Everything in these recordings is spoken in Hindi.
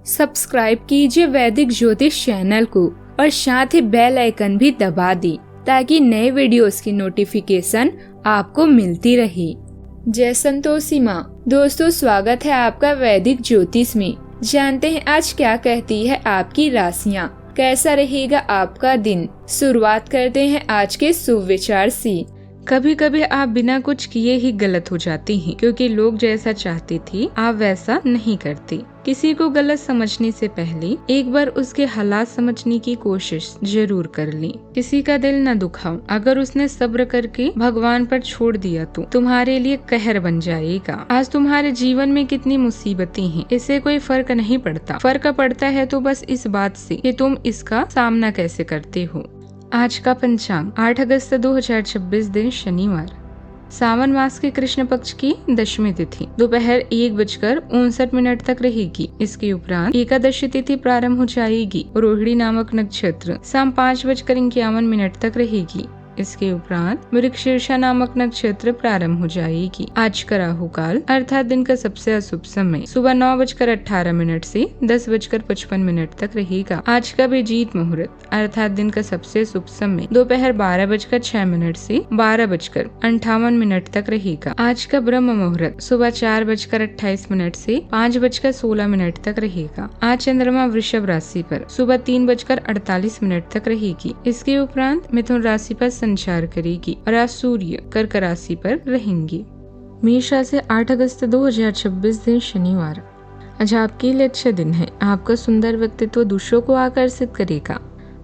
सब्सक्राइब कीजिए वैदिक ज्योतिष चैनल को और साथ ही बेल आइकन भी दबा दी ताकि नए वीडियोस की नोटिफिकेशन आपको मिलती रहे। जय संतोषी माँ। दोस्तों, स्वागत है आपका वैदिक ज्योतिष में। जानते हैं आज क्या कहती है आपकी राशियाँ, कैसा रहेगा आपका दिन। शुरुआत करते हैं आज के शुभ विचार से। कभी कभी आप बिना कुछ किए ही गलत हो जाती हैं, क्योंकि लोग जैसा चाहती थी आप वैसा नहीं करती। किसी को गलत समझने से पहले एक बार उसके हालात समझने की कोशिश जरूर कर ली। किसी का दिल न दुखाओ, अगर उसने सब्र करके भगवान पर छोड़ दिया तो तुम्हारे लिए कहर बन जाएगा। आज तुम्हारे जीवन में कितनी मुसीबतें हैं, इससे कोई फर्क नहीं पड़ता। फर्क पड़ता है तो बस इस बात से कि तुम इसका सामना कैसे करते हो। आज का पंचांग 8 अगस्त 2026 दिन शनिवार, सावन मास के कृष्ण पक्ष की दशमी तिथि दोपहर 1:59 तक रहेगी। इसके उपरांत एकादशी तिथि प्रारंभ हो जाएगी। रोहिणी नामक नक्षत्र शाम 5:51 तक रहेगी। इसके उपरांत मृगशीर्षा नामक नक्षत्र प्रारंभ हो जाएगी। आज का राहु काल अर्थात दिन का सबसे अशुभ समय सुबह 9:18 से 10:55 तक रहेगा। आज का अभिजीत मुहूर्त अर्थात दिन का सबसे शुभ समय दोपहर 12:06 से 12:58 तक रहेगा। आज का ब्रह्म मुहूर्त सुबह 4:28 से 5:16 तक रहेगा। आज चंद्रमा वृषभ राशि पर सुबह 3:48 तक रहेगी। इसके उपरांत मिथुन राशि पर संचार करेगी और आज सूर्य कर्क राशि पर रहेंगे। मेष राशि 8 अगस्त 2026 दिन शनिवार, आज आपके लिए अच्छा दिन है। आपका सुंदर व्यक्तित्व दूसरों को आकर्षित करेगा।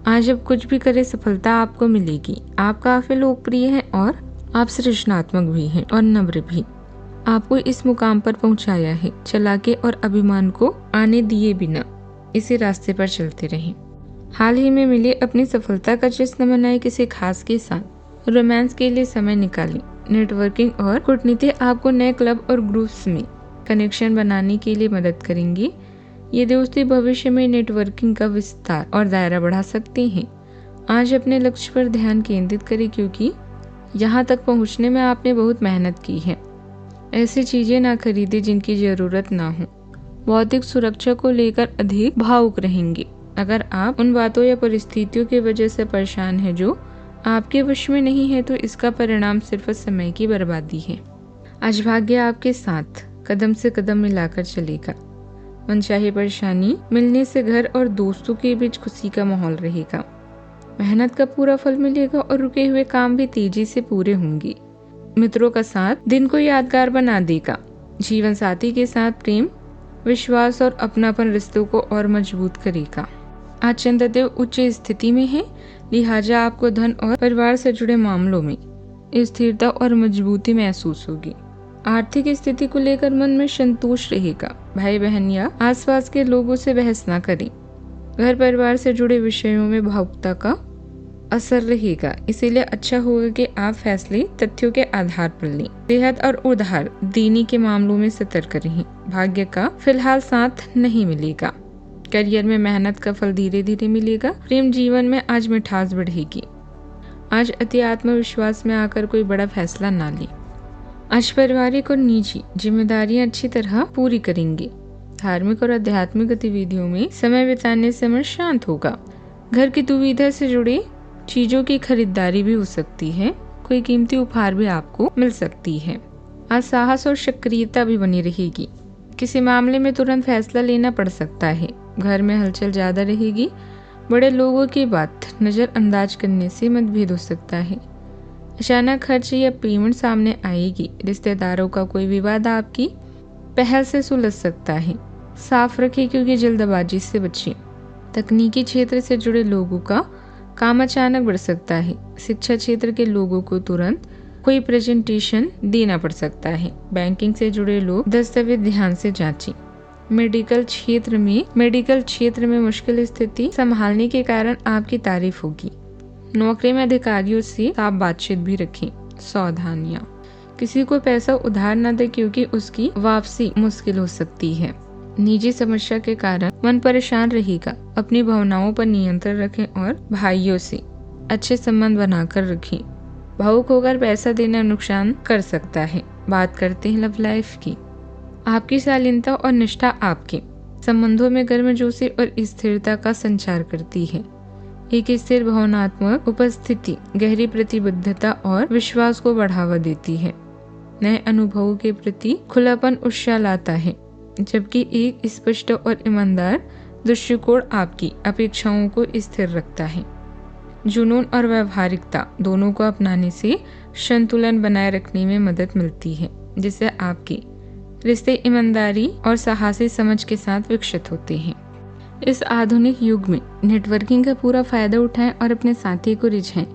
आज आप कुछ भी करें सफलता आपको मिलेगी। आप काफी लोकप्रिय हैं और आप सृजनात्मक भी हैं और नम्र भी। आपको इस मुकाम पर पहुंचाया है। चालाकी और अभिमान को आने दिए बिना इसी रास्ते पर चलते रहें। हाल ही में मिली अपनी सफलता का जश्न मनाएं। किसी खास के साथ रोमांस के लिए समय निकालें। नेटवर्किंग और कूटनीति आपको नए क्लब और ग्रुप्स में कनेक्शन बनाने के लिए मदद करेंगी। ये दोस्ती भविष्य में नेटवर्किंग का विस्तार और दायरा बढ़ा सकती हैं। आज अपने लक्ष्य पर ध्यान केंद्रित करें, क्योंकि यहाँ तक पहुँचने में आपने बहुत मेहनत की है। ऐसी चीजें ना खरीदें जिनकी जरूरत ना हो। भौतिक सुरक्षा को लेकर अधिक भावुक रहेंगे। अगर आप उन बातों या परिस्थितियों की वजह से परेशान हैं जो आपके वश में नहीं है, तो इसका परिणाम सिर्फ समय की बर्बादी है। आज भाग्य आपके साथ कदम से कदम मिलाकर चलेगा। मनचाही परेशानी मिलने से घर और दोस्तों के बीच खुशी का माहौल रहेगा। मेहनत का पूरा फल मिलेगा और रुके हुए काम भी तेजी से पूरे होंगे। मित्रों का साथ दिन को यादगार बना देगा। जीवन साथी के साथ प्रेम, विश्वास और अपनापन रिश्तों को और मजबूत करेगा। आज चंद्रदेव उच्च स्थिति में है, लिहाजा आपको धन और परिवार से जुड़े मामलों में स्थिरता और मजबूती महसूस होगी। आर्थिक स्थिति को लेकर मन में संतोष रहेगा। भाई बहन या आसपास के लोगों से बहस न करें। घर परिवार से जुड़े विषयों में भावुकता का असर रहेगा, इसीलिए अच्छा होगा कि आप फैसले तथ्यों के आधार पर लें। सेहत और उधार देने के मामलों में सतर्क रहें। भाग्य का फिलहाल साथ नहीं मिलेगा। करियर में मेहनत का फल धीरे धीरे मिलेगा। प्रेम जीवन में आज मिठास बढ़ेगी। आज अति आत्मविश्वास में आकर कोई बड़ा फैसला ना ले। आज पारिवारिक और निजी जिम्मेदारियां अच्छी तरह पूरी करेंगे। धार्मिक और आध्यात्मिक गतिविधियों में समय बिताने से मन शांत होगा। घर की दुविधा से जुड़ी चीजों की खरीदारी भी हो सकती है। कोई कीमती उपहार भी आपको मिल सकती है। आज साहस और सक्रियता भी बनी रहेगी। किसी मामले में तुरंत फैसला लेना पड़ सकता है। घर में हलचल ज्यादा रहेगी। बड़े लोगों की बात नजरअंदाज करने से मतभेद हो सकता है। अचानक खर्च या पेमेंट सामने आएगी। रिश्तेदारों का कोई विवाद आपकी पहल से सुलझ सकता है। साफ रखें, क्योंकि जल्दबाजी से बचें। तकनीकी क्षेत्र से जुड़े लोगों का काम अचानक बढ़ सकता है। शिक्षा क्षेत्र के लोगों को तुरंत कोई प्रेजेंटेशन देना पड़ सकता है। बैंकिंग से जुड़े लोग दस्तावेज ध्यान से जांचें। मेडिकल क्षेत्र में मुश्किल स्थिति संभालने के कारण आपकी तारीफ होगी। नौकरी में अधिकारियों से साफ बातचीत भी रखें। सावधानियां, किसी को पैसा उधार न दे, क्योंकि उसकी वापसी मुश्किल हो सकती है। निजी समस्या के कारण मन परेशान रहेगा। अपनी भावनाओं पर नियंत्रण रखें और भाइयों से अच्छे संबंध बनाकर रखें। भावुक होकर पैसा देना नुकसान कर सकता है। बात करते हैं लव लाइफ की। आपकी शालीनता और निष्ठा आपके संबंधों में गर्मजोशी और स्थिरता का संचार करती है। एक स्थिर भावनात्मक उपस्थिति गहरी प्रतिबद्धता और विश्वास को बढ़ावा देती है। नए अनुभवों के प्रति खुलापन उत्साह लाता है, जबकि एक स्पष्ट और ईमानदार दृष्टिकोण आपकी अपेक्षाओं को स्थिर रखता है। जुनून और व्यावहारिकता दोनों को अपनाने से संतुलन बनाए रखने में मदद मिलती है, जिससे आपके रिश्ते ईमानदारी और साहसी समझ के साथ विकसित होते हैं। इस आधुनिक युग में नेटवर्किंग का पूरा फायदा उठाएं और अपने साथी को रिझाएं।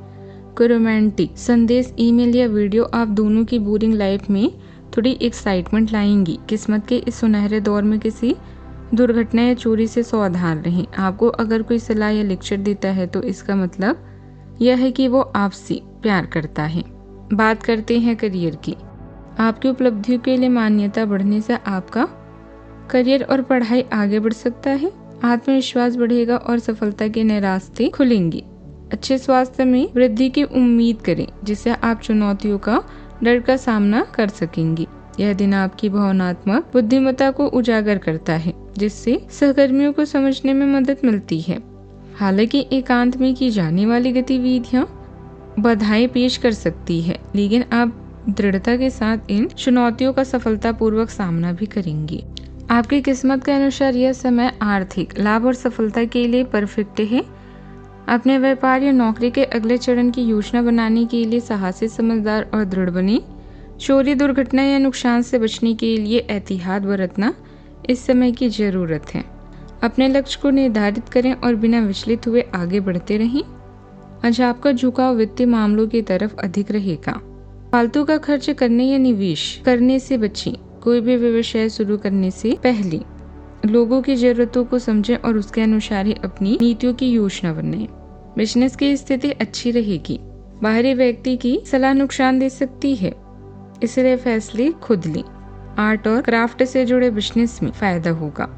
कोई रोमांटिक संदेश, ईमेल या वीडियो आप दोनों की बोरिंग लाइफ में थोड़ी एक्साइटमेंट लाएंगी। किस्मत के इस सुनहरे दौर में किसी दुर्घटना या चोरी से सावधान रहें। आपको अगर कोई सलाह या लेक्चर देता है तो इसका मतलब यह है कि वो आपसे प्यार करता है। बात करते हैं करियर की। आपकी उपलब्धियों के लिए मान्यता बढ़ने से आपका करियर और पढ़ाई आगे बढ़ सकता है। आत्मविश्वास बढ़ेगा और सफलता के नए रास्ते खुलेंगे। अच्छे स्वास्थ्य में वृद्धि की उम्मीद करें, जिससे आप चुनौतियों का डर का सामना कर सकेंगे। यह दिन आपकी भावनात्मक बुद्धिमत्ता को उजागर करता है, जिससे सहकर्मियों को समझने में मदद मिलती है। हालांकि एकांत में की जाने वाली गतिविधियां बाधाएं पेश कर सकती है, लेकिन आप दृढ़ता के साथ इन चुनौतियों का सफलतापूर्वक सामना भी करेंगे। आपकी किस्मत के अनुसार यह समय आर्थिक लाभ और सफलता के लिए परफेक्ट है। अपने व्यापार या नौकरी के अगले चरण की योजना बनाने के लिए साहसी, समझदार और दृढ़ बने। चोरी, दुर्घटना या नुकसान से बचने के लिए एहतियात बरतना इस समय की जरूरत है। अपने लक्ष्य को निर्धारित करें और बिना विचलित हुए आगे बढ़ते रहें। आज आपका झुकाव वित्तीय मामलों की तरफ अधिक रहेगा। फालतू का खर्च करने या निवेश करने से बचें। कोई भी व्यवसाय शुरू करने से पहले लोगों की जरूरतों को समझें और उसके अनुसार ही अपनी नीतियों की योजना बनाएं। बिजनेस की स्थिति अच्छी रहेगी। बाहरी व्यक्ति की सलाह नुकसान दे सकती है, इसलिए फैसले खुद लें। आर्ट और क्राफ्ट से जुड़े बिजनेस में फायदा होगा।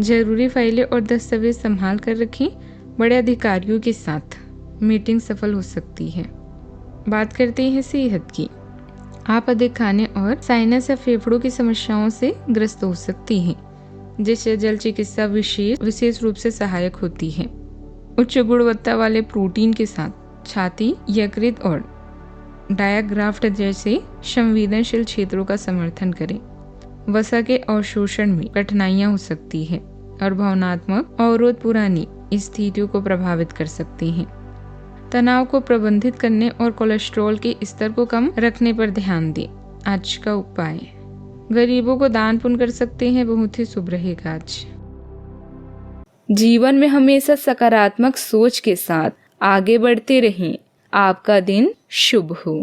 जरूरी फाइलें और दस्तावेज संभाल कर रखें। बड़े अधिकारियों के साथ मीटिंग सफल हो सकती है। बात करते हैं सेहत की। आप अधिक खाने और साइनस या फेफड़ों की समस्याओं से ग्रस्त हो सकती हैं, जिससे जल चिकित्सा विशेष रूप से सहायक होती है। उच्च गुणवत्ता वाले प्रोटीन के साथ छाती, यकृत और डायाग्राफ्ट जैसे संवेदनशील क्षेत्रों का समर्थन करें। वसा के अवशोषण में कठिनाइयां हो सकती है और भावनात्मक अवरोध पुरानी स्थितियों को प्रभावित कर सकते हैं। तनाव को प्रबंधित करने और कोलेस्ट्रॉल के स्तर को कम रखने पर ध्यान दें। आज का उपाय, गरीबों को दान पुण्य कर सकते हैं, बहुत ही शुभ रहेगा आज। जीवन में हमेशा सकारात्मक सोच के साथ आगे बढ़ते रहें। आपका दिन शुभ हो।